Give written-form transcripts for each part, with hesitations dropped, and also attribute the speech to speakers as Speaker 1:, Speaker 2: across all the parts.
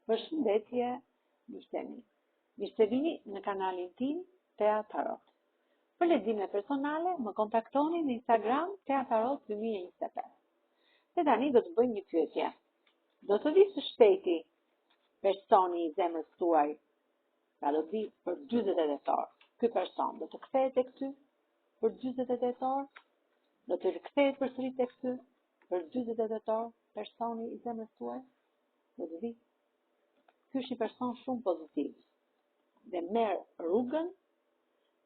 Speaker 1: Përshëndetje, miqtemi. Mirë se vini në kanalin tim Tea Tarot. Për lexime personale, më kontaktoni në Instagram Tea Tarot 2025. Dhe tani do të bëjmë një pyetje. Do të vi së shpejti personi i zemrës tuaj, pra do të vi për 48 orë. Ky person do të kthehet tek ty për 48 orë, do të rikthehet përsëri tek ty për 48 orë, personi i zemrës tuaj do të vi. Ky është një person shumë pozitiv dhe merr rrugën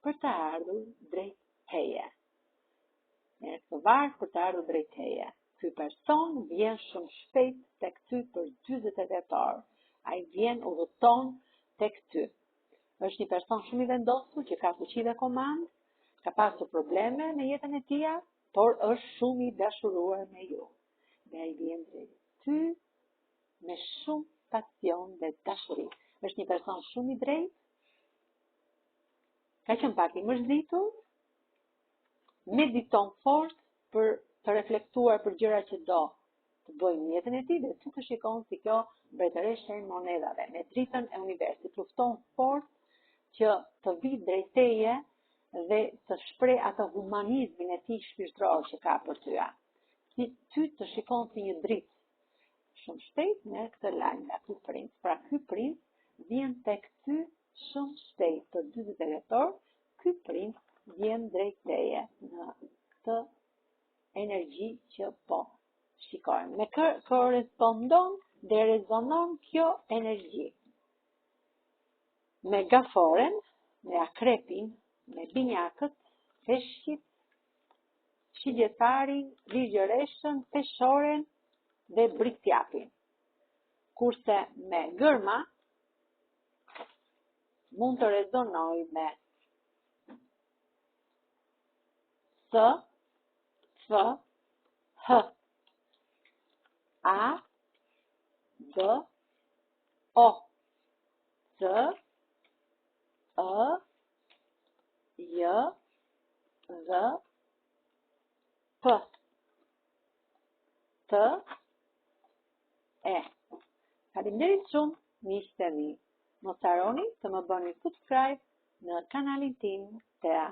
Speaker 1: për të ardhur drejt teje. Merr të varg për të ardhur drejt teje. Ky person vjen shumë shpejt tek ty për 48 orë. Ai vjen udhëton tek ty. Është një person shumë i vendosur që ka fuqi dhe komand, ka pasur probleme në jetën e tij, por është shumë i dashuruar me ju. Dhe ai vjen drejt ty me shumë pasion dhe dashuri. Është një person shumë i drejtë, ka qenë pak i mërzitur, mediton fort për të reflektuar për gjëra që do të bëjnë në jetën e tij dhe ty të shikon si kjo mbretëresha e monedhave me dritën e universit. Lufton fort që të vi drejt teje dhe të shpreh atë humanizmin e tij shpirtëror që ka për ty. Si ty të shikon si një dritë. Shumë shpejt me këtë lajm nga ky princ. Pra ky princ vjen tek ty shumë shpejt për 48 orë. Ky princ vjen drejt teje në këtë energji që po shikojmë. Me kë korrespondon dhe rezonon kjo energji? Me gaforen, me akrepin, me binjakët, peshqit, shigjetarin, ligjëreshën, peshoren dhe britjapin. Kurse me gërma mund të rezonoj me S, F, H, A, B, O, C, E, J, Z, P, T, E. Faleminderit shumë, miqtë e mi. Mos harroni të më bëni subscribe në kanalin tim Tea